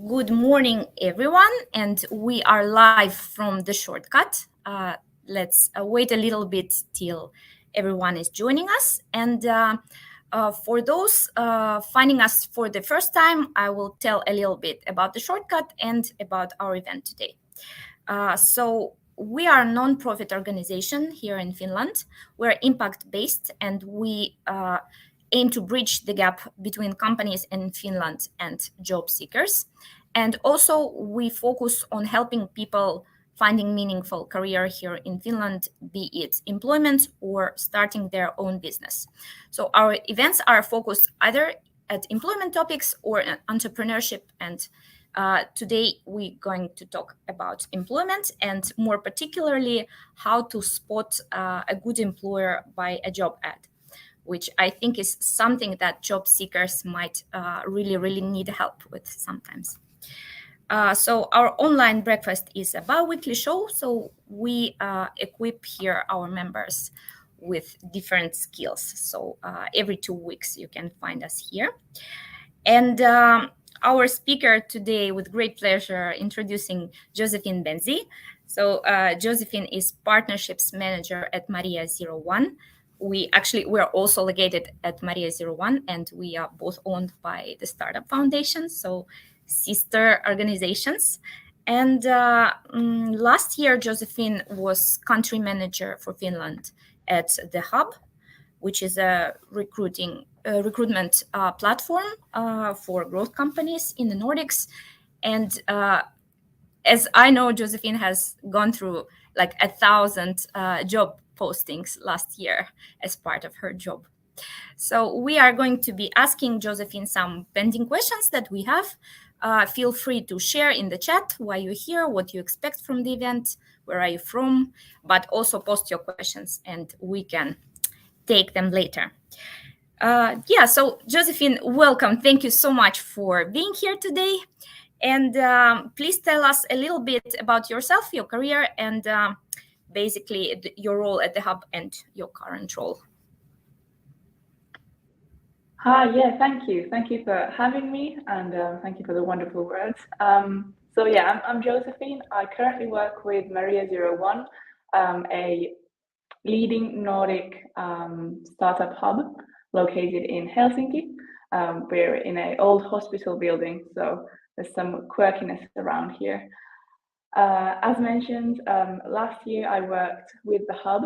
Good morning, everyone, and we are live from the shortcut. Let's wait a little bit till everyone is joining us. And for those finding us for the first time, I will tell a little bit about the shortcut and about our event today. So we are a non-profit organization here in Finland. We're impact-based, and we aim to bridge the gap between companies in Finland and job seekers. And also, we focus on helping people finding meaningful career here in Finland, be it employment or starting their own business. So our events are focused either at employment topics or entrepreneurship, and today we're going to talk about employment and more particularly how to spot a good employer by a job ad, which I think is something that job seekers might really need help with sometimes. So our online breakfast is a bi-weekly show, so we equip here our members with different skills. So every 2 weeks you can find us here. And our speaker today, with great pleasure, introducing Josephine Benzie. So Josephine is Partnerships Manager at Maria 01. We're also located at Maria 01, and we are both owned by the Startup Foundation, so sister organizations. And last year, Josephine was country manager for Finland at the Hub, which is a recruitment platform for growth companies in the Nordics. And as I know, Josephine has gone through like 1,000 job postings last year as part of her job. So we are going to be asking Josephine some pending questions that we have. Feel free to share in the chat why you're here, what you expect from the event, where are you from, but also post your questions and we can take them later. So Josephine, welcome. Thank you so much for being here today. And please tell us a little bit about yourself, your career, and basically your role at the Hub and your current role. Hi, thank you. Thank you for having me, and thank you for the wonderful words. I'm Josephine. I currently work with Maria 01, a leading Nordic startup hub located in Helsinki. We're in an old hospital building, so there's some quirkiness around here. As mentioned, last year I worked with the hub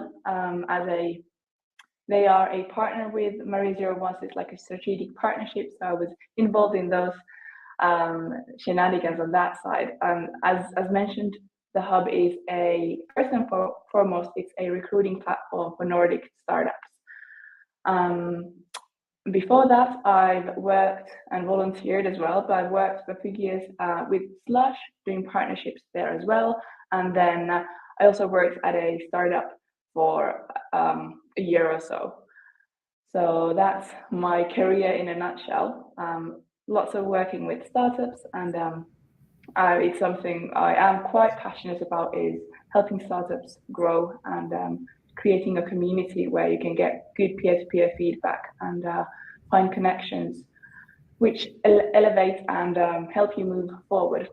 they are a partner with Maria 01, so it's like a strategic partnership. So I was involved in those shenanigans on that side. As mentioned, the hub is first and foremost, it's a recruiting platform for Nordic startups. Before that, I've worked and volunteered as well, but I've worked for a few years with Slush, doing partnerships there as well. And then I also worked at a startup for a year or so. So that's my career in a nutshell. Lots of working with startups, and it's something I am quite passionate about, is helping startups grow and creating a community where you can get good peer-to-peer feedback and find connections which elevate and help you move forward.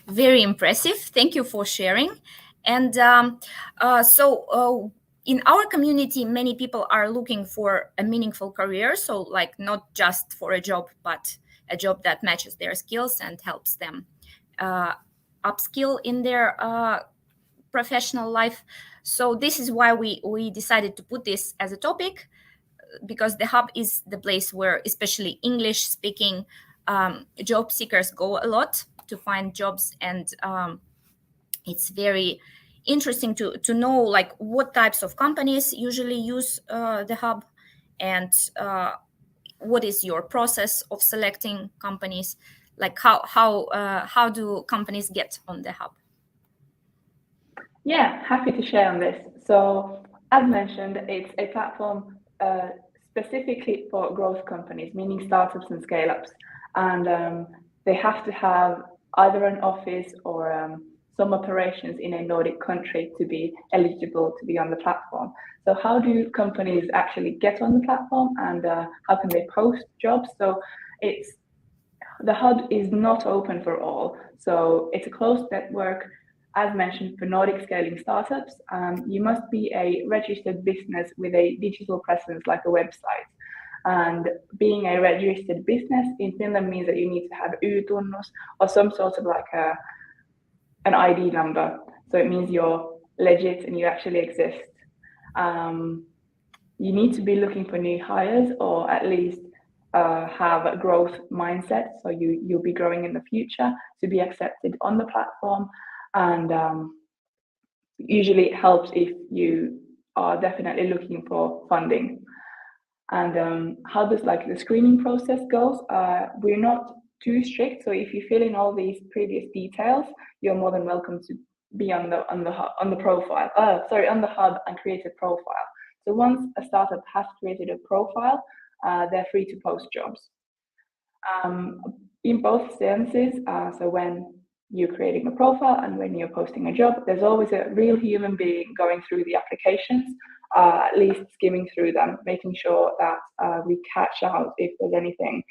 Very impressive. Thank you for sharing. And in our community, many people are looking for a meaningful career. So like not just for a job, but a job that matches their skills and helps them upskill in their professional life. So this is why we decided to put this as a topic, because the hub is the place where especially English speaking job seekers go a lot to find jobs, and it's very interesting to know like what types of companies usually use the hub, and what is your process of selecting companies, like how do companies get on the hub? Yeah, happy to share on this. So as mentioned, it's a platform specifically for growth companies, meaning startups and scale-ups, and they have to have either an office or some operations in a Nordic country to be eligible to be on the platform. So how do companies actually get on the platform, and how can they post jobs? So it's The hub is not open for all, so it's a closed network. As mentioned, for Nordic scaling startups, you must be a registered business with a digital presence like a website. And being a registered business in Finland means that you need to have Y-tunnus or some sort of like an ID number. So it means you're legit and you actually exist. Um, you need to be looking for new hires or at least have a growth mindset. So you'll be growing in the future to be accepted on the platform. And usually it helps if you are definitely looking for funding. And how does like the screening process goes? We're not too strict. So if you fill in all these previous details, you're more than welcome to be on the profile. Sorry, on the hub and create a profile. So once a startup has created a profile, they're free to post jobs. Um, in both senses, so when you're creating a profile and when you're posting a job, there's always a real human being going through the applications, at least skimming through them, making sure that we catch out if there's anything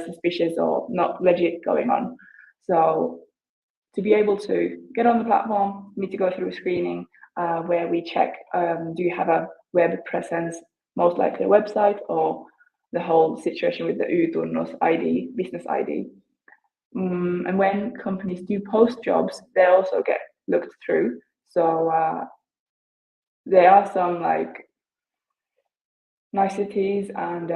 suspicious or not legit going on. So to be able to get on the platform, you need to go through a screening where we check, do you have a web presence, most likely a website, or the whole situation with the Y-tunnus ID, business ID. And when companies do post jobs, they also get looked through. So there are some like niceties and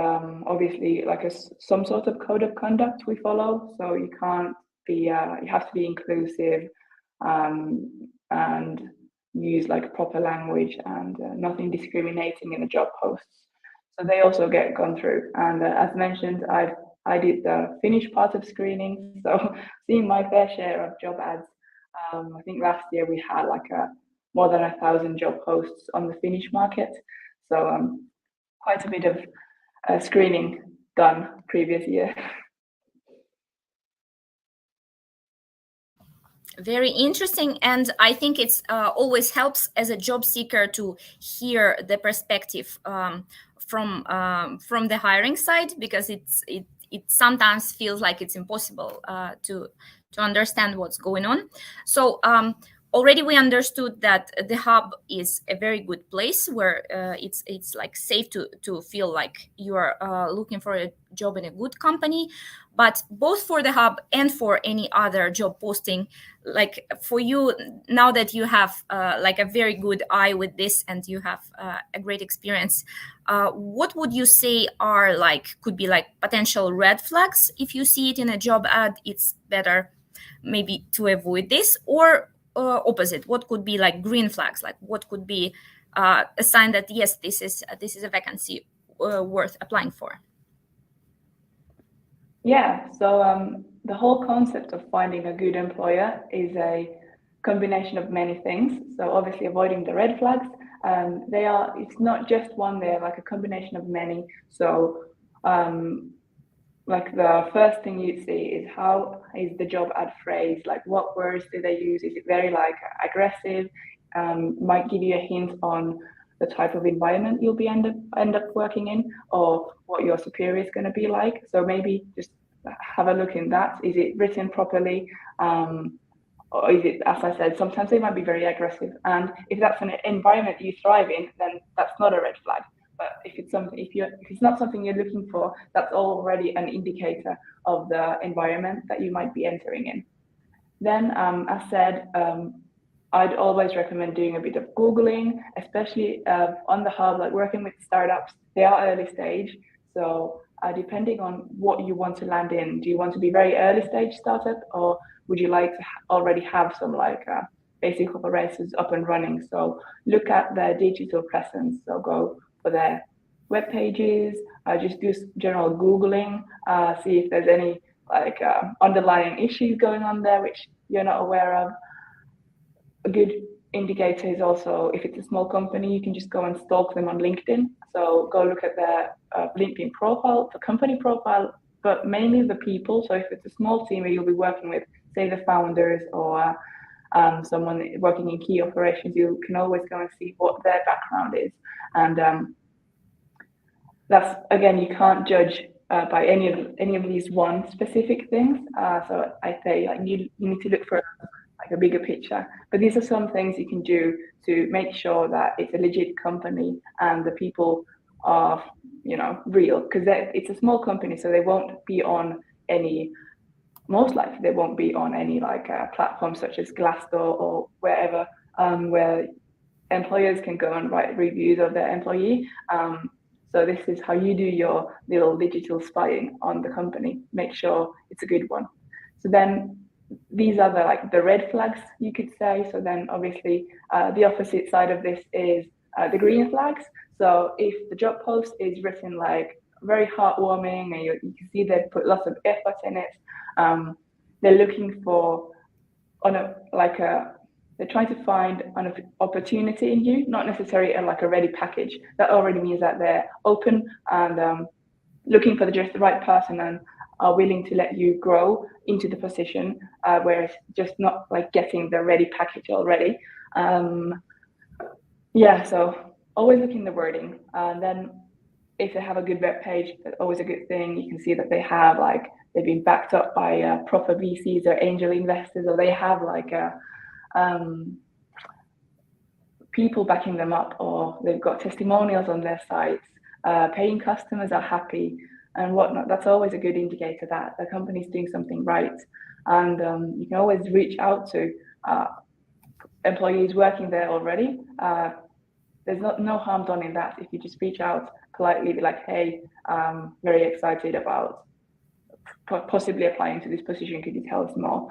obviously like some sort of code of conduct we follow. So you can't be, you have to be inclusive and use like proper language and nothing discriminating in the job posts. So they also get gone through. And as mentioned, I did the Finnish part of screening, so seeing my fair share of job ads. I think last year we had like more than 1,000 job posts on the Finnish market. So quite a bit of screening done previous year. Very interesting, and I think it's always helps as a job seeker to hear the perspective from the hiring side, because it sometimes feels like it's impossible to understand what's going on. So already we understood that the hub is a very good place where it's like safe to feel like you are looking for a job in a good company. But both for the hub and for any other job posting, like for you, now that you have like a very good eye with this and you have a great experience, what would you say are like could be like potential red flags if you see it in a job ad? It's better maybe to avoid this, or opposite, what could be like green flags, like what could be a sign that yes, this is a vacancy worth applying for? Yeah, so the whole concept of finding a good employer is a combination of many things. So obviously avoiding the red flags, it's not just one, they're like a combination of many. So like the first thing you see is how is the job ad phrased, like what words do they use? Is it very like aggressive? Might give you a hint on the type of environment you'll be end up working in, or what your superior is going to be like. So maybe just have a look in that. Is it written properly? Or is it, as I said, sometimes they might be very aggressive. And if that's an environment you thrive in, then that's not a red flag. But if it's something, if it's not something you're looking for, that's already an indicator of the environment that you might be entering in. Then, as said, I'd always recommend doing a bit of Googling, especially on the hub, like working with startups. They are early stage. So depending on what you want to land in, do you want to be very early stage startup, or would you like to already have some like basic operations up and running? So look at their digital presence. So go for their web pages, just do general Googling, see if there's any like underlying issues going on there which you're not aware of. A good indicator is also if it's a small company, you can just go and stalk them on LinkedIn. So go look at their LinkedIn profile, the company profile, but mainly the people. So if it's a small team where you'll be working with, say, the founders or someone working in key operations, you can always go and see what their background is. And that's, again, you can't judge by any of these one specific things. So I say like you need to look for like a bigger picture. But these are some things you can do to make sure that it's a legit company and the people are, real, because it's a small company, so they won't be on any. Most likely, they won't be on any like platforms such as Glassdoor or wherever, where employers can go and write reviews of their employee. So this is how you do your little digital spying on the company. Make sure it's a good one. So then these are the red flags, you could say. So then obviously the opposite side of this is the green flags. So if the job post is written like very heartwarming and you can see they've put lots of effort in it, they're looking for on a like a they're trying to find an opportunity in you, not necessarily like a ready package. That already means that they're open and looking for just the right person and are willing to let you grow into the position, whereas just not like getting the ready package already. Yeah, so always look in the wording. And then if they have a good web page, that's always a good thing. You can see that they've been backed up by proper VCs or angel investors, or they have people backing them up, or they've got testimonials on their sites. Paying customers are happy and whatnot. That's always a good indicator that the company's doing something right. And you can always reach out to employees working there already. There's no harm done in that. If you just reach out politely, be like, hey, very excited about possibly applying to this position. Could you tell us more?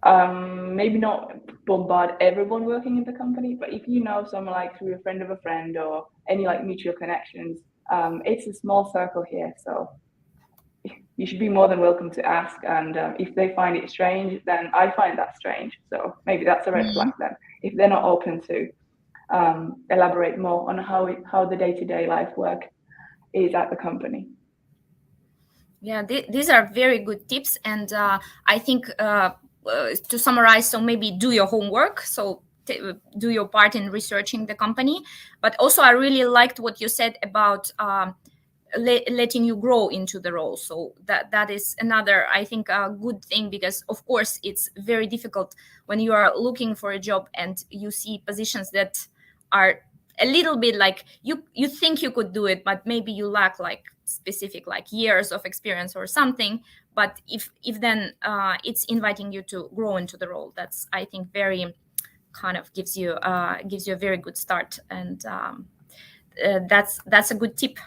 Maybe not bombard everyone working in the company, but if you know someone like through a friend of a friend or any like mutual connections, it's a small circle here. So you should be more than welcome to ask. And if they find it strange, then I find that strange. So maybe that's a red flag then. If they're not open to elaborate more on how the day-to-day life work is at the company. Yeah, these are very good tips, and I think to summarize, so maybe do your homework, so do your part in researching the company, but also I really liked what you said about letting you grow into the role. So that is another, I think, a good thing, because of course it's very difficult when you are looking for a job and you see positions that are a little bit like you think you could do it, but maybe you lack like specific like years of experience or something. But if then it's inviting you to grow into the role, that's, I think, very kind of gives you a very good start. And that's a good tip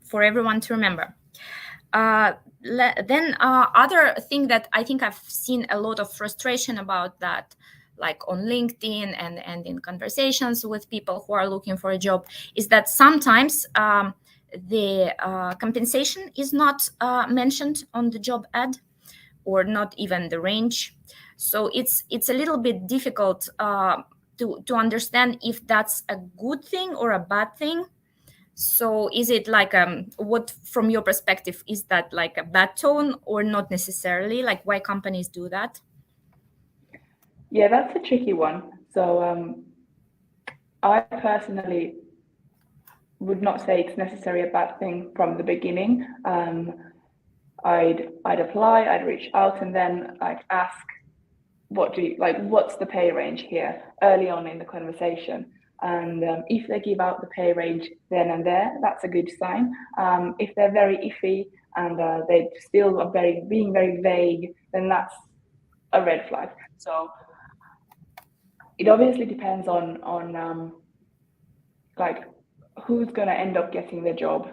for everyone to remember. Then other thing that I think I've seen a lot of frustration about, that like on LinkedIn and in conversations with people who are looking for a job, is that sometimes the compensation is not mentioned on the job ad, or not even the range. So it's a little bit difficult to understand if that's a good thing or a bad thing. So is it like what, from your perspective, is that like a bad tone or not necessarily? Like, why companies do that? Yeah, that's a tricky one. So I personally would not say it's necessarily a bad thing from the beginning. I'd apply, I'd reach out, and then I'd ask, what's the pay range here early on in the conversation. And if they give out the pay range then and there, that's a good sign. If they're very iffy and they still are being very vague, then that's a red flag. So it obviously depends on like who's going to end up getting the job.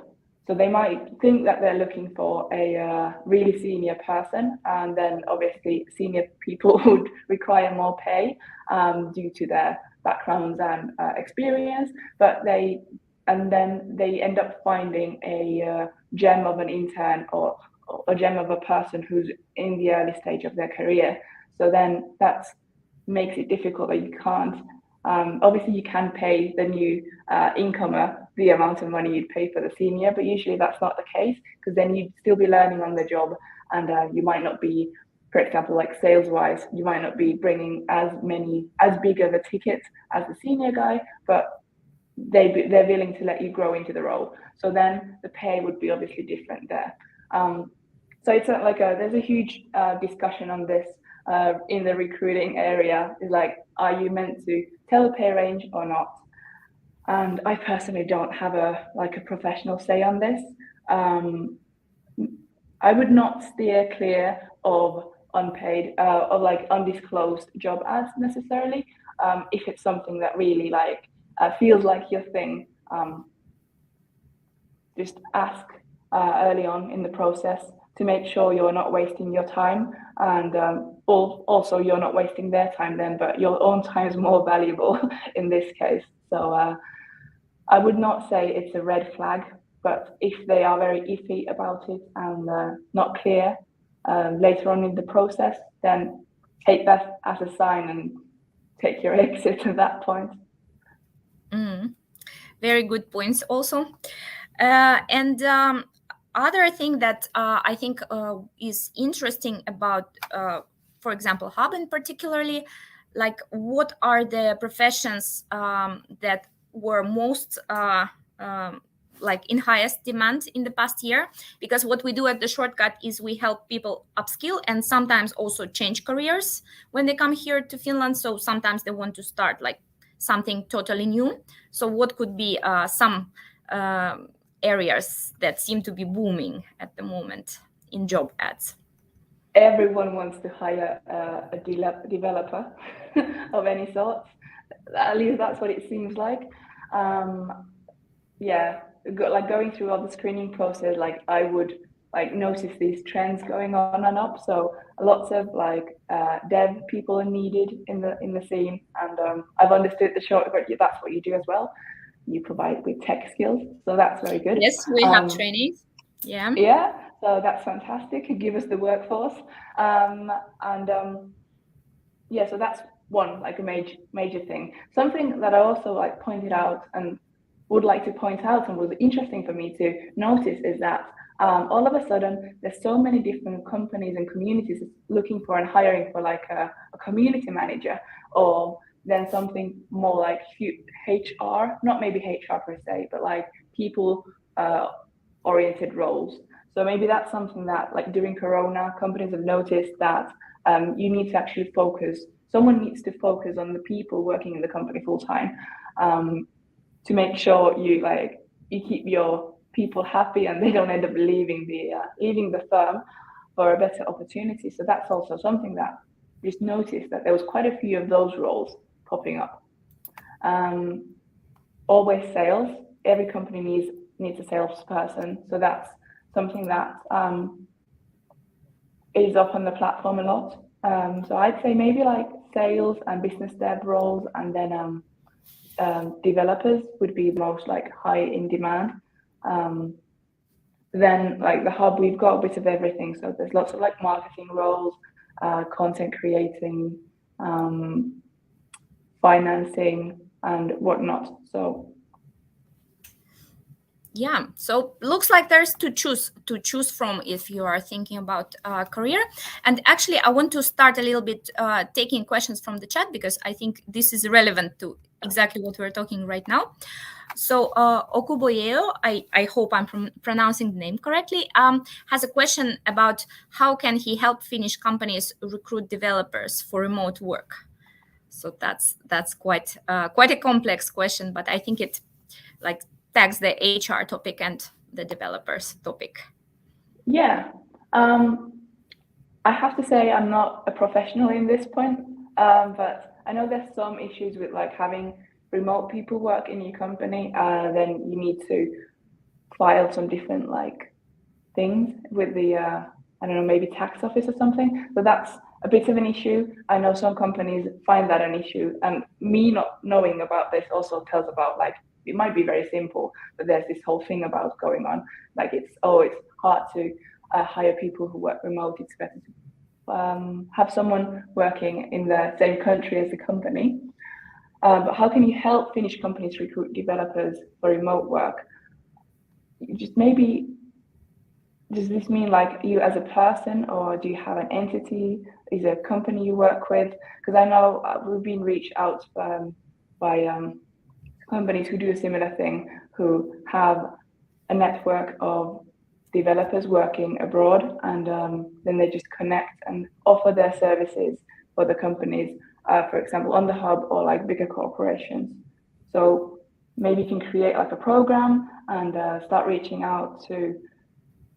So they might think that they're looking for a really senior person, and then obviously senior people would require more pay due to their backgrounds and experience. And then they end up finding a gem of an intern or a gem of a person who's in the early stage of their career. So then that makes it difficult that you can't. Obviously, you can pay the new incomer the amount of money you'd pay for the senior, but usually that's not the case, because then you'd still be learning on the job, and you might not be, for example, like sales-wise, you might not be bringing as big of a ticket as the senior guy, but they're willing to let you grow into the role. So then the pay would be obviously different there. So it's there's a huge discussion on this in the recruiting area. Is like, are you meant to tell a pay range or not? And I personally don't have a professional say on this. I would not steer clear of unpaid of undisclosed job ads necessarily. If it's something that really feels like your thing, just ask early on in the process to make sure you're not wasting your time, and also you're not wasting their time then, but your own time is more valuable in this case. So I would not say it's a red flag, but if they are very iffy about it and not clear later on in the process, then take that as a sign and take your exit at that point. Very good points also. And other thing that I think is interesting about, for example, Hub in particularly, like what are the professions that were most in highest demand in the past year? Because what we do at the Shortcut is we help people upskill and sometimes also change careers when they come here to Finland. So sometimes they want to start like something totally new. So what could be some areas that seem to be booming at the moment in job ads? Everyone wants to hire a developer of any sort. At least that's what it seems like. Going through all the screening process, I would notice these trends going on and up. So lots of dev people are needed in the scene, and I've understood the Shortcut. That's what you do as well. You provide with tech skills, so that's very good. Yes, we have trainings. Yeah. Yeah, so that's fantastic. Give us the workforce, so that's one a major thing. Something that I also pointed out and would like to point out and was interesting for me to notice is that all of a sudden there's so many different companies and communities looking for and hiring for a community manager, or then something more like HR, not maybe HR per se, but people oriented roles. So maybe that's something that during Corona, companies have noticed that you need to actually focus. Someone needs to focus on the people working in the company full time, to make sure you keep your people happy and they don't end up leaving the firm for a better opportunity. So that's also something that just noticed, that there was quite a few of those roles popping up. Always sales. Every company needs a salesperson. So that's something that is up on the platform a lot. So I'd say maybe sales and business dev roles, and then developers would be most high in demand. Then the Hub, we've got a bit of everything. So there's lots of marketing roles, content creating, financing, and whatnot. So yeah, so looks like there's to choose from if you are thinking about career. And actually, I want to start a little bit taking questions from the chat, because I think this is relevant to exactly what we're talking right now. So Okuboyeo, I hope I'm pronouncing the name correctly, has a question about how can he help Finnish companies recruit developers for remote work. So that's quite a complex question, but I think it tags the HR topic and the developers topic. Yeah, I have to say I'm not a professional in this point, but I know there's some issues with having remote people work in your company. Then you need to file some different things with the I don't know, maybe tax office or something. So that's a bit of an issue. I know some companies find that an issue, and me not knowing about this also tells about it might be very simple, but there's this whole thing about going on. It's hard to hire people who work remote. It's better to have someone working in the same country as the company. But how can you help Finnish companies recruit developers for remote work? Just maybe, does this mean you as a person, or do you have an entity? Is there a company you work with? Because I know we've been reached out by companies who do a similar thing, who have a network of developers working abroad, and then they just connect and offer their services for the companies, for example, on the hub or like bigger corporations. So maybe you can create like a program and start reaching out to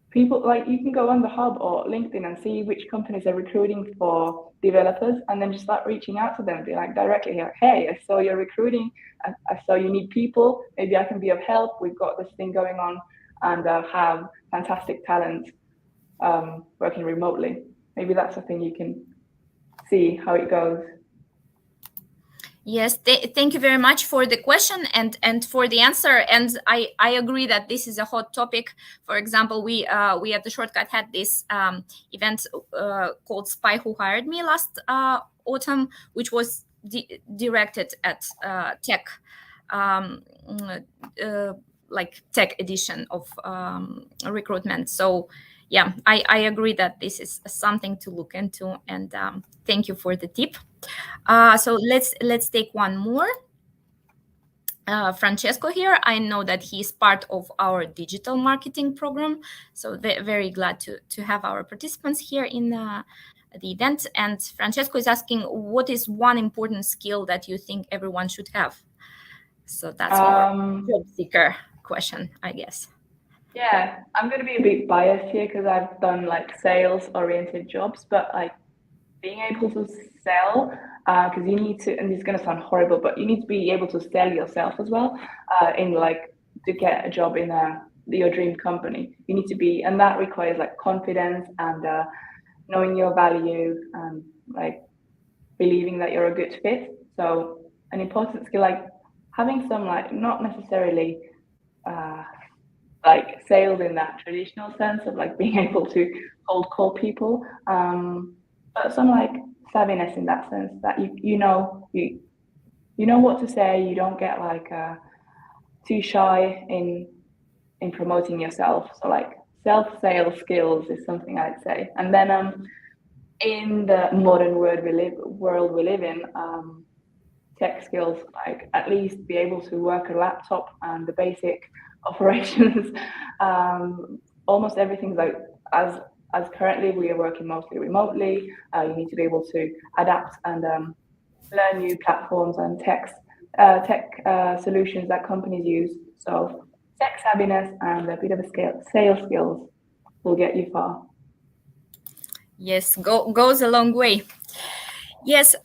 people. Like you can go on the hub or LinkedIn and see which companies are recruiting for developers, and then just start reaching out to them, be like directly here, hey, I saw you're recruiting, I saw you need people, maybe I can be of help, we've got this thing going on, and have fantastic talent working remotely. Maybe that's a thing you can see how it goes. Yes, thank you very much for the question and for the answer. And I agree that this is a hot topic. For example, we at the Shortcut had this event called "Spy Who Hired Me" last autumn, which was directed at tech, um, like tech edition of recruitment. So yeah, I agree that this is something to look into. And thank you for the tip. So let's take one more. Francesco here. I know that he's part of our digital marketing program, so very glad to have our participants here in the event. And Francesco is asking, what is one important skill that you think everyone should have? So that's more job seeker question, I guess. Yeah, I'm going to be a bit biased here because I've done like sales oriented jobs, but like being able to sell, because you need to, and this is going to sound horrible, but you need to be able to sell yourself as well, in like to get a job in your dream company. You need to be, and that requires like confidence and knowing your value and like believing that you're a good fit. So an important skill, like having some like not necessarily uh, like sales in that traditional sense of like being able to cold call people, but some like savviness in that sense that you know what to say. You don't get like too shy in promoting yourself. So like self sales skills is something I'd say. And then in the modern world we live in, tech skills, like at least be able to work a laptop and the basic operations. Almost everything's like as currently we are working mostly remotely. You need to be able to adapt and learn new platforms and tech solutions that companies use. So tech savviness and a bit of a sales skills will get you far. Yes, goes a long way. Yes,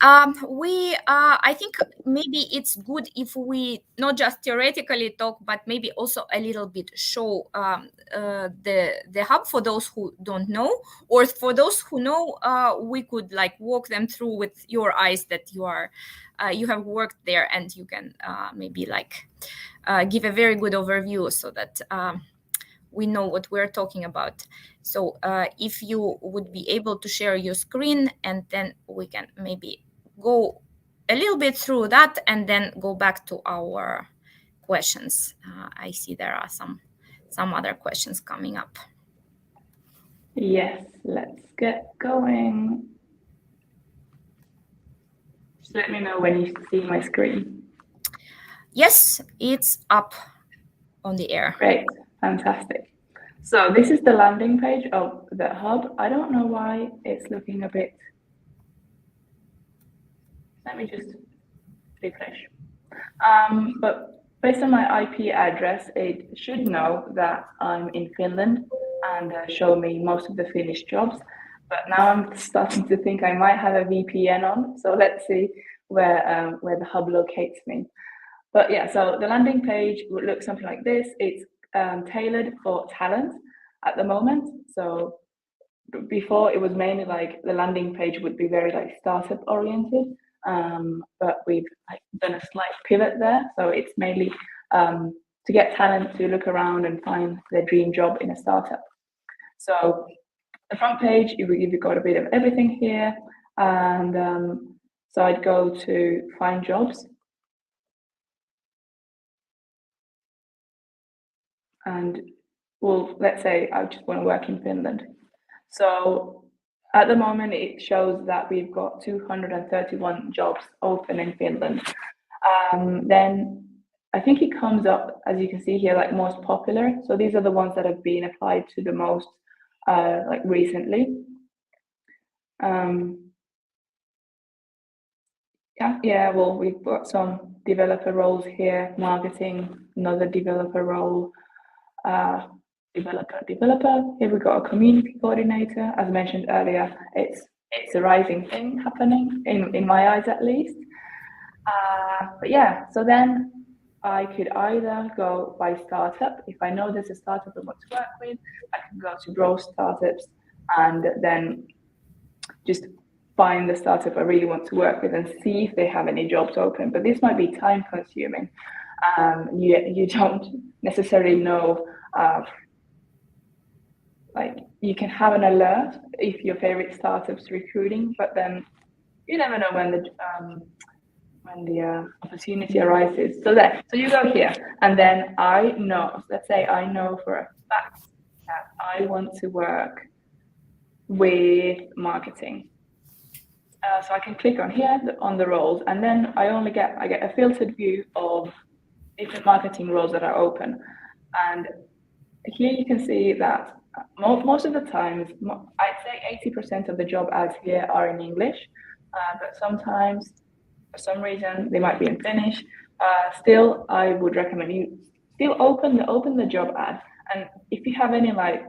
we. I think maybe it's good if we not just theoretically talk, but maybe also a little bit show the hub for those who don't know, or for those who know. We could like walk them through with your eyes that you have worked there, and you can maybe like give a very good overview so that we know what we're talking about. So if you would be able to share your screen, and then we can maybe go a little bit through that and then go back to our questions. I see there are some other questions coming up. Yes, let's get going. Just let me know when you see my screen. Yes, it's up on the air. Great, fantastic. So this is the landing page of the hub. I don't know why it's looking a bit. Let me just refresh. But based on my IP address, it should know that I'm in Finland and show me most of the Finnish jobs. But now I'm starting to think I might have a VPN on. So let's see where the hub locates me. But yeah, so the landing page would look something like this. It's tailored for talent at the moment. So before it was mainly like the landing page would be very like startup oriented, but we've like done a slight pivot there. So it's mainly to get talent to look around and find their dream job in a startup. So the front page, you've got a bit of everything here, and so I'd go to find jobs. And well, let's say I just want to work in Finland. So at the moment, it shows that we've got 231 jobs open in Finland. Then I think it comes up, as you can see here, like most popular. So these are the ones that have been applied to the most like recently. Yeah, well, we've got some developer roles here, marketing, another developer role, developer. Here we've got a community coordinator. As mentioned earlier, it's a rising thing happening, in my eyes at least. But yeah, so then I could either go by startup. If I know there's a startup I want to work with, I can go to Grow Startups and then just find the startup I really want to work with and see if they have any jobs open. But this might be time consuming. You don't necessarily know. Like you can have an alert if your favorite startup's recruiting, but then you never know when the opportunity arises. So you go here, and then I know. Let's say I know for a fact that I want to work with marketing. So I can click on here on the roles, and then I get a filtered view of different marketing roles that are open. And here you can see that most of the times, I'd say 80% of the job ads here are in English, but sometimes, for some reason, they might be in Finnish. Still, I would recommend you still open the job ad, and if you have any like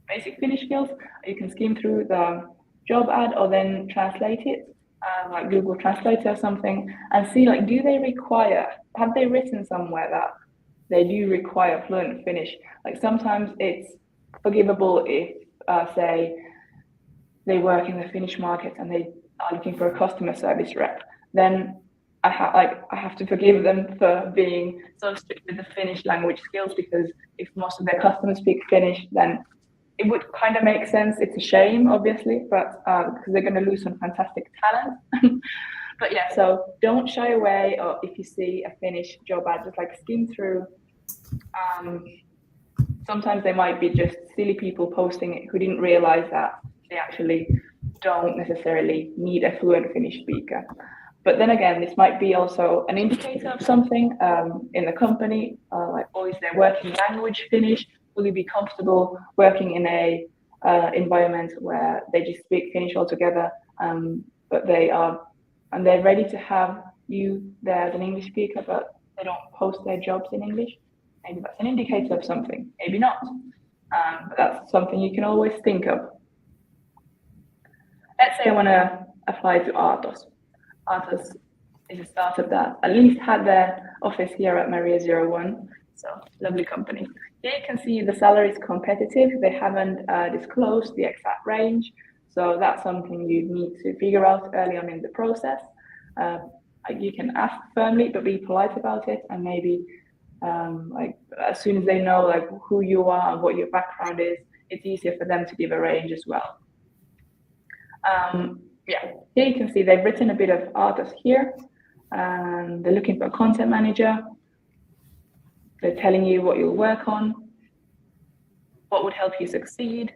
basic Finnish skills, you can skim through the job ad or then translate it, like Google Translator or something, and see like have they written somewhere that they do require fluent Finnish? Like sometimes it's forgivable if, say, they work in the Finnish market and they are looking for a customer service rep. Then I have to forgive them for being so strict with the Finnish language skills, because if most of their customers speak Finnish, then it would kind of make sense. It's a shame, obviously, but because they're going to lose some fantastic talent. But yeah, so don't shy away, or if you see a Finnish job ad, just like skim through. Sometimes they might be just silly people posting it who didn't realize that they actually don't necessarily need a fluent Finnish speaker. But then again, this might be also an indicator of something in the company, like, is their working language Finnish? Will you be comfortable working in a environment where they just speak Finnish altogether, but they're ready to have you there as an English speaker, but they don't post their jobs in English? Maybe that's an indicator of something, maybe not. But that's something you can always think of. Let's say I want to apply to Atos. Atos is a startup that at least had their office here at Maria 01, so lovely company. Here you can see the salary is competitive. They haven't disclosed the exact range, so that's something you need to figure out early on in the process. You can ask firmly, but be polite about it, and maybe like as soon as they know like who you are and what your background is, it's easier for them to give a range as well. Yeah, here you can see they've written a bit of Atos here, and they're looking for a content manager. They're telling you what you'll work on, what would help you succeed.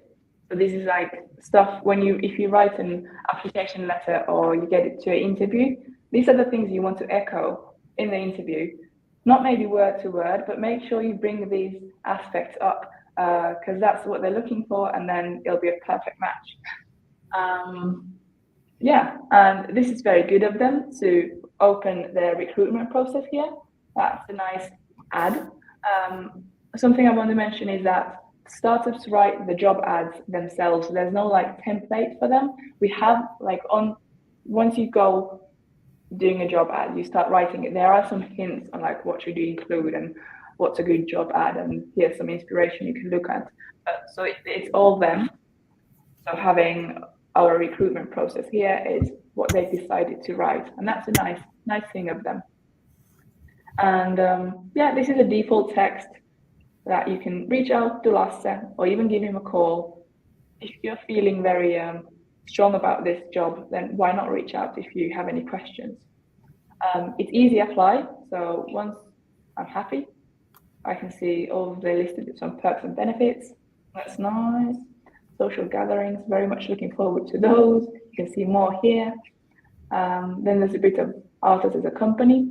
So this is like stuff if you write an application letter or you get it to an interview, these are the things you want to echo in the interview. Not maybe word to word, but make sure you bring these aspects up, because that's what they're looking for, and then it'll be a perfect match. Yeah, and this is very good of them to open their recruitment process here. That's a nice ad. Something I want to mention is that startups write the job ads themselves. There's no like template for them. We have like once you go doing a job ad, you start writing it. There are some hints on like what should you include and what's a good job ad, and here's some inspiration you can look at. So it's all them. So having our recruitment process here is what they decided to write, and that's a nice thing of them. And yeah, this is a default text that you can reach out to Lasse or even give him a call. If you're feeling very strong about this job, then why not reach out if you have any questions? It's easy apply, so once I'm happy, I can see all of the listed some perks and benefits. That's nice. Social gatherings, very much looking forward to those. You can see more here. Then there's a bit of Atos as a company.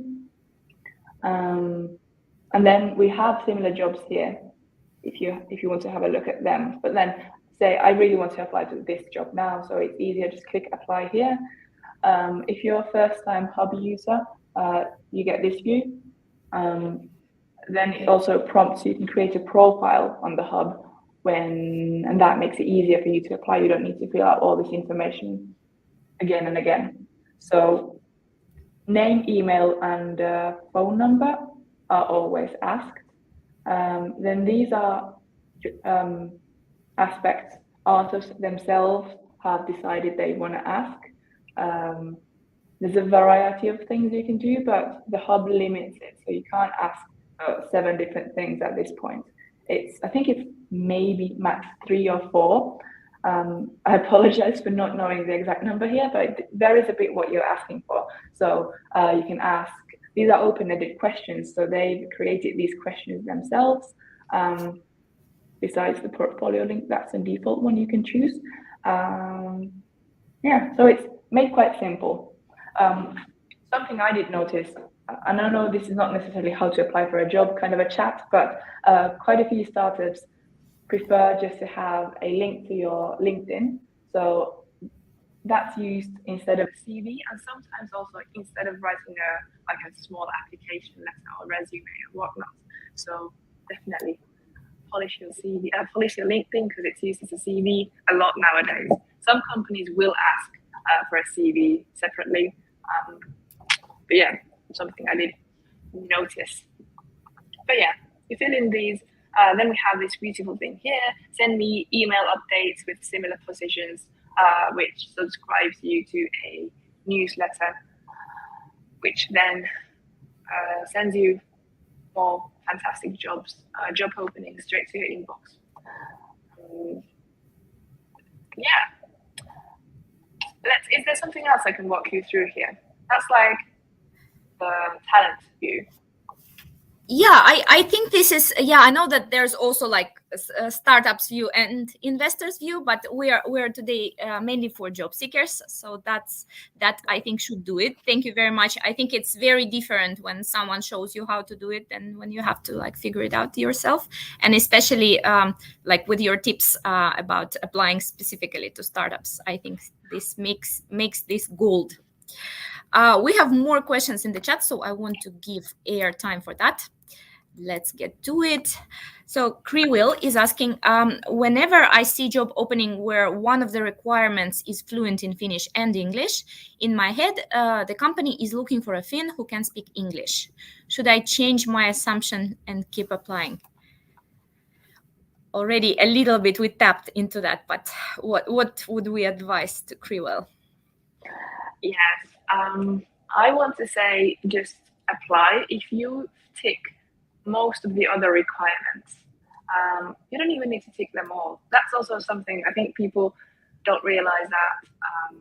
And then we have similar jobs here if you want to have a look at them. But then say I really want to apply to this job now, so it's easier, just click apply here. If you're a first-time Hub user, you get this view. Then it also prompts you can create a profile on the Hub and that makes it easier for you to apply. You don't need to fill out all this information again and again. So name, email, and phone number are always asked. Then these are aspects authors themselves have decided they want to ask. There's a variety of things you can do, but the Hub limits it, so you can't ask 7 different things at this point. I think it's maybe max 3 or 4. I apologize for not knowing the exact number here, but it varies a bit what you're asking for. So you can ask, these are open-ended questions, so they've created these questions themselves. Besides the portfolio link, that's the default one you can choose. Yeah, so it's made quite simple. Something I did notice, and I know this is not necessarily how to apply for a job kind of a chat, but quite a few startups prefer just to have a link to your LinkedIn. So that's used instead of a CV, and sometimes also instead of writing a small application letter or resume or whatnot. So definitely polish your CV, polish your LinkedIn because it's used as a CV a lot nowadays. Some companies will ask for a CV separately, but yeah, something I did notice. But yeah, you fill in these. Then we have this beautiful thing here. Send me email updates with similar positions, which subscribes you to a newsletter, which then sends you more fantastic jobs, job openings straight to your inbox. Yeah. Is there something else I can walk you through here? That's like the talent view. Yeah, I think this is, yeah, I know that there's also like a startups view and investors view, but we're today mainly for job seekers, so that I think should do it. Thank you very much. I think it's very different when someone shows you how to do it and when you have to like figure it out yourself, and especially like with your tips about applying specifically to startups. I think this makes this gold. We have more questions in the chat, so I want to give air time for that. Let's get to it. So Kriwil is asking, whenever I see job opening where one of the requirements is fluent in Finnish and English, in my head, the company is looking for a Finn who can speak English. Should I change my assumption and keep applying? Already a little bit we tapped into that, but what would we advise to Kriwil? Yes, I want to say just apply. If you tick most of the other requirements, you don't even need to tick them all. That's also something I think people don't realize, that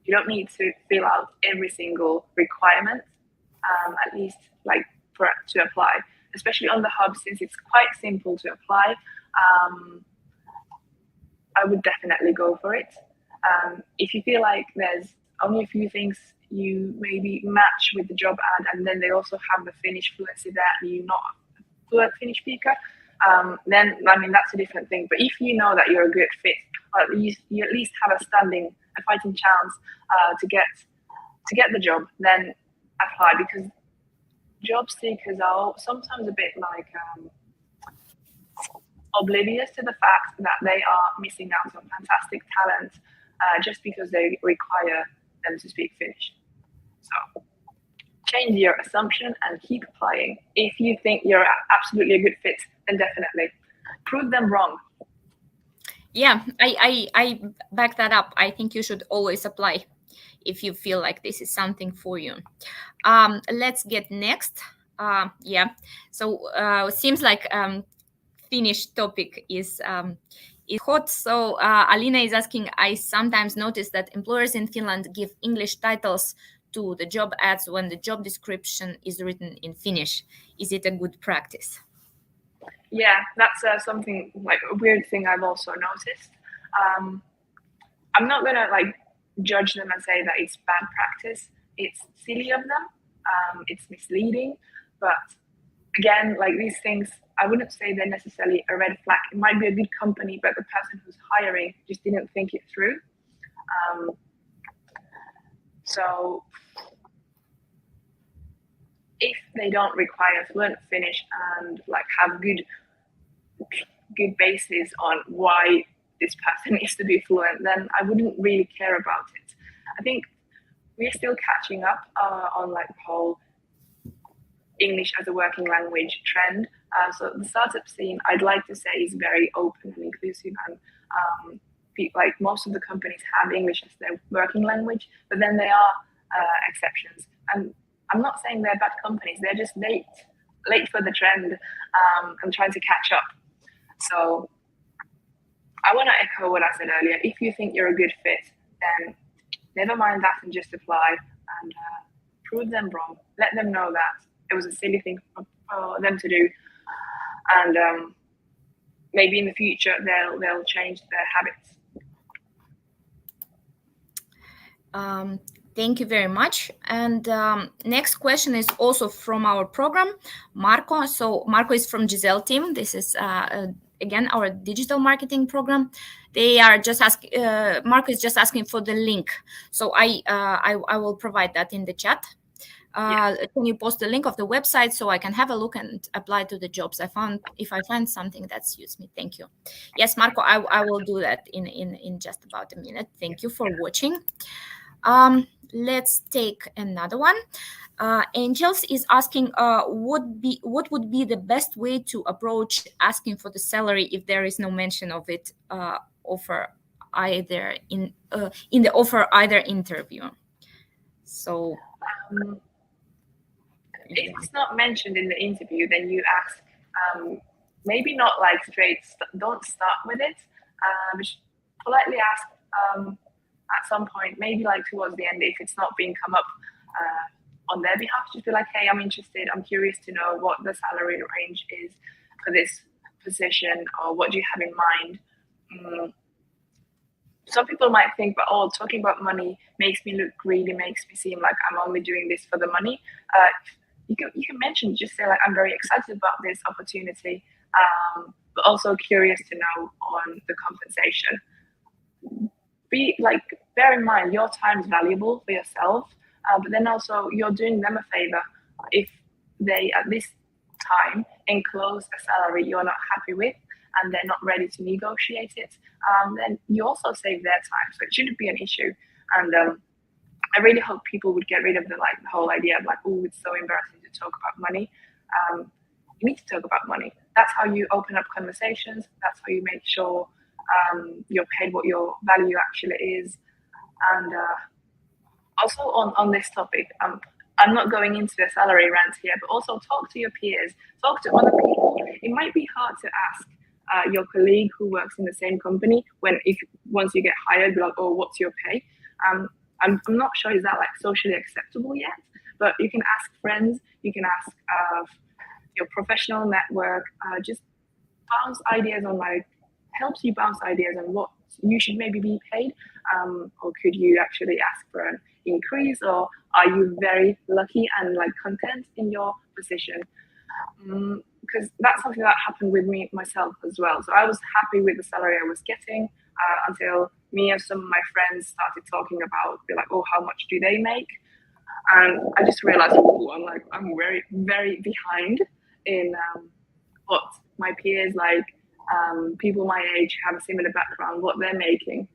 you don't need to fill out every single requirement, at least like to apply, especially on the Hub, since it's quite simple to apply. I would definitely go for it. If you feel like there's only a few things you maybe match with the job ad, and then they also have the Finnish fluency there, and you're not a fluent Finnish speaker, then I mean that's a different thing. But if you know that you're a good fit, or you at least have a fighting chance to get the job, then apply, because job seekers are sometimes a bit like oblivious to the fact that they are missing out on fantastic talent just because they require them to speak Finnish. So change your assumption and keep applying. If you think you're absolutely a good fit, then definitely prove them wrong. Yeah, I back that up. I think you should always apply if you feel like this is something for you. Let's get next. Yeah, so it seems like Finnish topic is hot. So Alina is asking, I sometimes notice that employers in Finland give English titles to the job ads when the job description is written in Finnish. Is it a good practice? Yeah, that's something like a weird thing I've also noticed. I'm not gonna like judge them and say that it's bad practice. It's silly of them. It's misleading. But again, like these things, I wouldn't say they're necessarily a red flag. It might be a good company, but the person who's hiring just didn't think it through. So if they don't require fluent Finnish and like have good basis on why this person needs to be fluent, then I wouldn't really care about it. I think we're still catching up on like the whole English as a working language trend. So the startup scene, I'd like to say, is very open and inclusive, and like most of the companies have English as their working language, but then there are exceptions. And I'm not saying they're bad companies; they're just late for the trend and trying to catch up. So I want to echo what I said earlier. If you think you're a good fit, then never mind that and just apply and prove them wrong. Let them know that it was a silly thing for them to do, and maybe in the future they'll change their habits. Thank you very much. And next question is also from our program, Marco. So Marco is from Giselle team. This is again our digital marketing program. They are just asking. Marco is just asking for the link. So I will provide that in the chat. Can you post the link of the website so I can have a look and apply to the jobs I found? If I find something that suits me, thank you. Yes, Marco, I will do that in just about a minute. Thank you for watching. Let's take another one. Angels is asking, what would be the best way to approach asking for the salary if there is no mention of it offer either in the offer either interview? So if it's not mentioned in the interview, then you ask. Maybe not like straight. Don't start with it. Just politely ask. At some point, maybe like towards the end, if it's not being come up on their behalf, just be like, hey, I'm interested. I'm curious to know what the salary range is for this position, or what do you have in mind? Some people might think, but talking about money makes me look greedy, makes me seem like I'm only doing this for the money. You can mention, just say like, I'm very excited about this opportunity, but also curious to know on the compensation. Bear in mind your time is valuable for yourself, but then also you're doing them a favor if they at this time enclose a salary you're not happy with and they're not ready to negotiate it. Then you also save their time, so it shouldn't be an issue. And I really hope people would get rid of the whole idea of like, oh, it's so embarrassing to talk about money. You need to talk about money. That's how you open up conversations. That's how you make sure you're paid what your value actually is. And also on this topic, I'm not going into a salary rant here, but also talk to your peers, talk to other people. It might be hard to ask your colleague who works in the same company once you get hired, be like, oh, what's your pay? I'm not sure is that like socially acceptable yet, but you can ask friends, you can ask your professional network, just bounce ideas on helps you bounce ideas on what you should maybe be paid, or could you actually ask for an increase, or are you very lucky and content in your position? Because that's something that happened with myself as well. So I was happy with the salary I was getting until me and some of my friends started talking about, oh, how much do they make? And I just realized, I'm very, very behind in what my peers, people my age have a similar background, what they're making.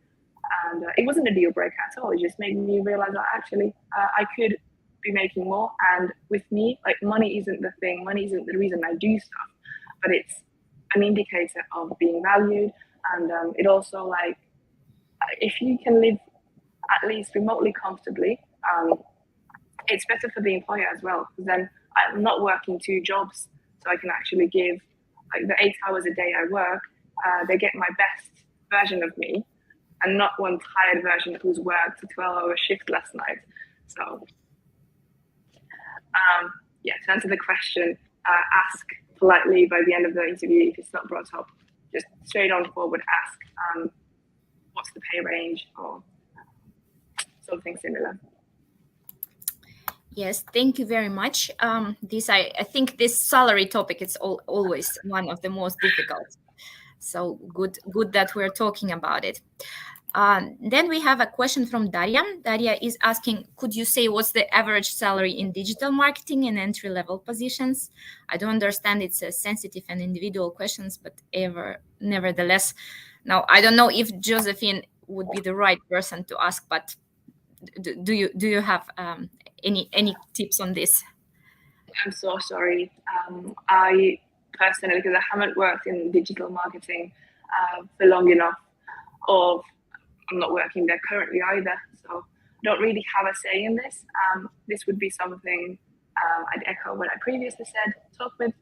And it wasn't a deal breaker at all. It just made me realize that actually I could be making more. And with me, money isn't the thing. Money isn't the reason I do stuff, but it's an indicator of being valued. And it also if you can live at least remotely comfortably, it's better for the employer as well, because then I'm not working 2 jobs, so I can actually give the 8 hours a day I work. They get my best version of me, and not one tired version who's worked a 12-hour shift last night. So, to answer the question, ask politely by the end of the interview if it's not brought up. Just straight on forward, ask what's the pay range or something similar. Yes, thank you very much. I think this salary topic is always one of the most difficult. So good that we're talking about it. Then we have a question from Daria. Daria is asking, could you say what's the average salary in digital marketing and entry-level positions? I don't understand, it's a sensitive and individual questions, but nevertheless. Now, I don't know if Josephine would be the right person to ask, but do you have any tips on this? I'm so sorry. I personally, because I haven't worked in digital marketing for long enough, or I'm not working there currently either, so I don't really have a say in this. This would be something I'd echo what I previously said. Talk with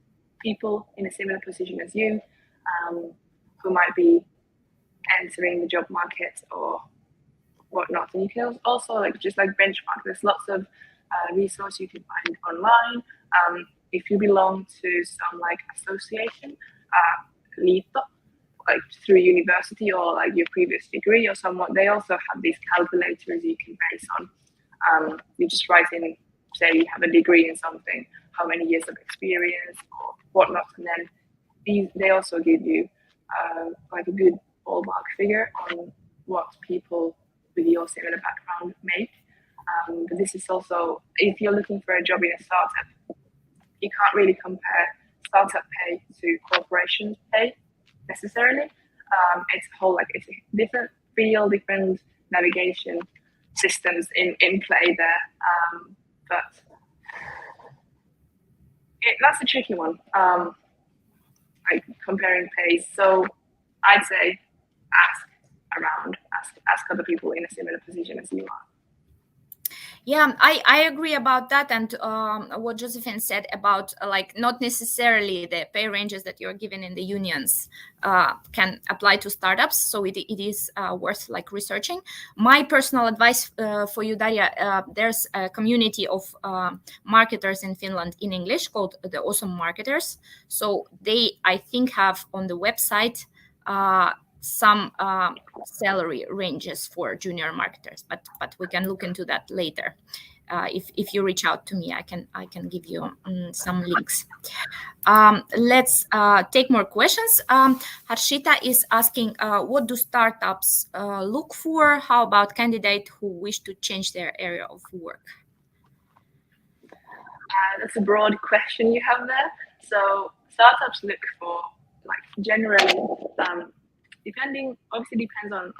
people in a similar position as you, who might be entering the job market or whatnot. And you can also like just like benchmark. There's lots of resources you can find online. If you belong to some like association, liitto, like through university or like your previous degree or somewhat, they also have these calculators you can base on. You just write in, say you have a degree in something, how many years of experience or whatnot, and then they also give you like a good ballpark figure on what people with your similar background make. But this is also, if you're looking for a job in a startup, you can't really compare startup pay to corporation pay necessarily. It's a whole, like, it's a different feel, different navigation systems in play there. But that's a tricky one, like comparing pays. So I'd say ask other people in a similar position as you are. Yeah, I agree about that, and what Josephine said about like not necessarily the pay ranges that you're given in the unions can apply to startups. So it is worth like researching. My personal advice for you, Daria, there's a community of marketers in Finland in English called the Awesome Marketers. So they, I think, have on the website some salary ranges for junior marketers, but we can look into that later. If you reach out to me, I can give you some links. Let's take more questions. Harshita is asking, what do startups look for? How about candidates who wish to change their area of work? That's a broad question you have there. So startups look for, like, generally, obviously depends on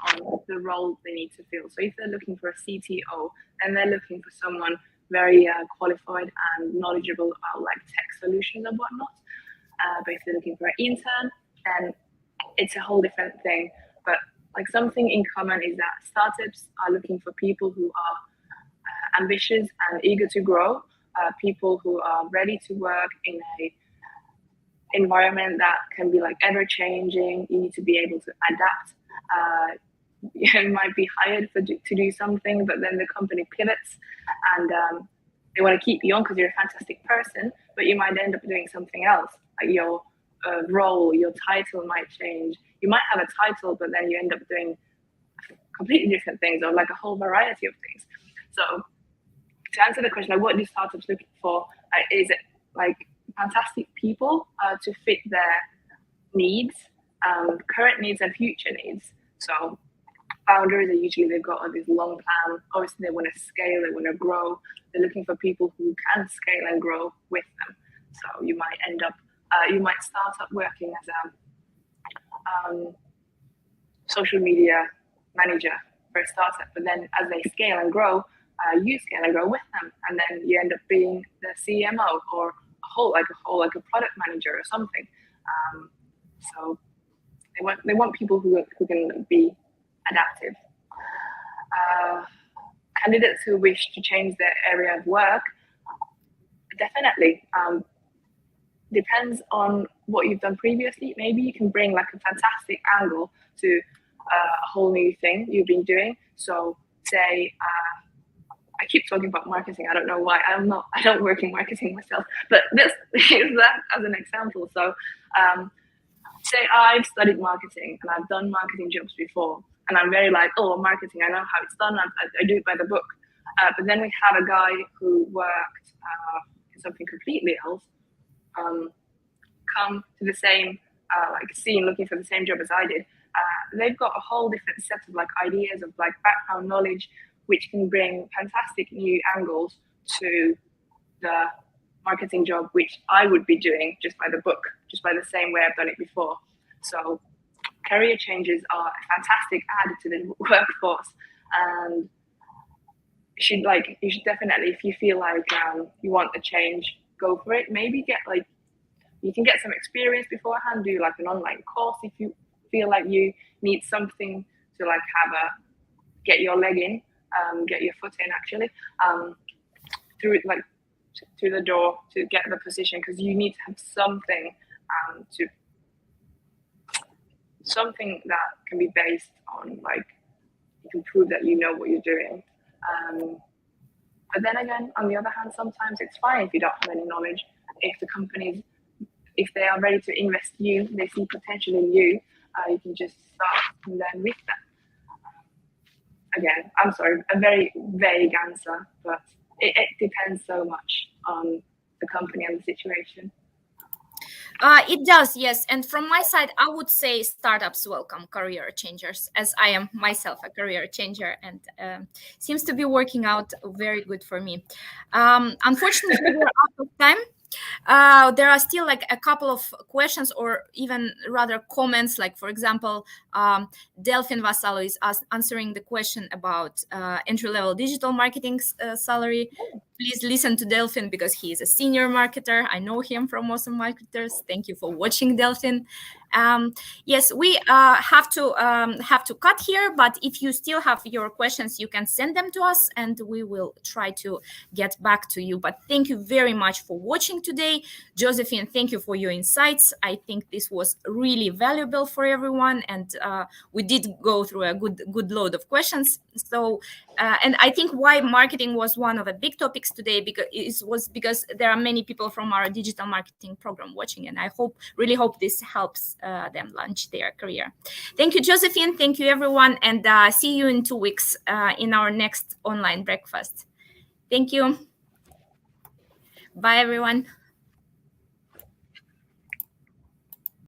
the role they need to fill. So if they're looking for a CTO, then they're looking for someone very qualified and knowledgeable about like tech solutions and whatnot. But if they're looking for an intern, then it's a whole different thing. But like something in common is that startups are looking for people who are ambitious and eager to grow, people who are ready to work in a environment that can be like ever changing. You need to be able to adapt. You might be hired to do something, but then the company pivots and they want to keep you on because you're a fantastic person, but you might end up doing something else. Like your role, your title might change. You might have a title, but then you end up doing completely different things or like a whole variety of things. So to answer the question, like, what do startups look for? Is it like fantastic people to fit their needs, current needs and future needs? So founders are usually, they've got this long plan. Obviously, they want to scale, they want to grow. They're looking for people who can scale and grow with them. So you might end up, you might start up working as a social media manager for a startup, but then as they scale and grow, you scale and grow with them, and then you end up being the CMO or a product manager or something. So they want people who can be adaptive. Candidates who wish to change their area of work, definitely. Depends on what you've done previously. Maybe you can bring like a fantastic angle to a whole new thing you've been doing. So say, I keep talking about marketing. I don't know why. I don't work in marketing myself, but this is that as an example. So say I've studied marketing and I've done marketing jobs before, and I'm very like, oh, marketing, I know how it's done. I do it by the book. But then we had a guy who worked in something completely else, come to the same like scene looking for the same job as I did. They've got a whole different set of like ideas of like background knowledge, which can bring fantastic new angles to the marketing job, which I would be doing just by the book, just by the same way I've done it before. So career changes are a fantastic add to the workforce, and you should definitely, if you feel like you want a change, go for it. Maybe get like, you can get some experience beforehand, do like an online course if you feel like you need something to like have a get your leg in, get your foot in actually, through like through the door to get the position, because you need to have something to something that can be based on, like, you can prove that you know what you're doing. But then again, on the other hand, sometimes it's fine if you don't have any knowledge. If the companies, if they are ready to invest you, they see potential in you, you can just start and learn with them. Again, I'm sorry, a very vague answer, but it depends so much on the company and the situation. It does, yes. And from my side, I would say startups welcome career changers, as I am myself a career changer, and seems to be working out very good for me. Unfortunately, we're out of time. There are still like a couple of questions, or even rather comments. Like, for example, Delphine Vassalo is answering the question about entry-level digital marketing salary. Please listen to Delphine because he is a senior marketer. I know him from Awesome Marketers. Thank you for watching, Delphine. Yes, we have to cut here, but if you still have your questions, you can send them to us and we will try to get back to you. But thank you very much for watching today. Josephine, thank you for your insights. I think this was really valuable for everyone, and we did go through a good load of questions. So, and I think why marketing was one of the big topics today because there are many people from our digital marketing program watching, and I really hope this helps them launch their career. Thank you, Josephine. Thank you, everyone, and see you in 2 weeks in our next online breakfast. Thank you. Bye, everyone.